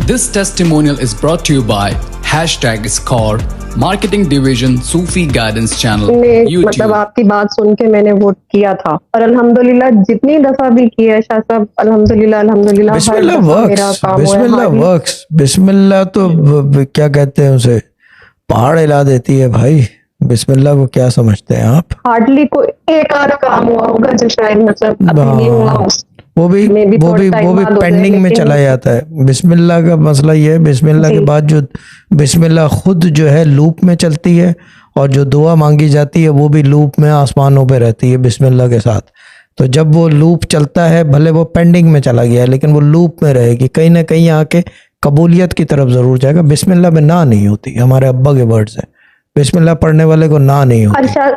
This testimonial is brought to you by #Score Marketing Division Sufi Guidance Channel मतलब YouTube। आपकी बात सुन के मैंने वोट किया था और अल्हम्दुलिल्लाह जितनी दफा भी किया है शाह साहब, अल्हम्दुलिल्लाह अल्हम्दुलिल्लाह हर बिस्मिल्लाह दफा मेरा वर्क्स, काम हुआ है। बिस्मिल्लाह हार्डली वर्क्स। बिस्मिल्लाह तो क्या कहते हैं उसे, पहाड़ हिला देती है भाई। बिस्मिल्लाह को क्या समझते हैं आप? हार्डली कोई एक आध काम हुआ होगा जो शायद मतलब अभी नहीं हुआ हाँ, हो। वो भी Maybe वो थोड़ा भी time वो भी बाद हो जाए, पेंडिंग में लेकिन चला जाता है। बिस्मिल्लाह का मसला ये है, बिस्मिल्लाह के जी बाद जो बिस्मिल्लाह खुद जो है लूप में चलती है, और जो दुआ मांगी जाती है वो भी लूप में आसमानों पे रहती है बिस्मिल्लाह के साथ। तो जब वो लूप चलता है, भले वो पेंडिंग में चला गया है, लेकिन वो लूप में रहेगी, कहीं ना कहीं आके कबूलियत की तरफ जरूर जाएगा। बिस्मिल्लाह में ना नहीं होती, हमारे अब्बा के वर्ड्स है, बिस्मिल्लाह पढ़ने वाले को ना नहीं होती। अच्छा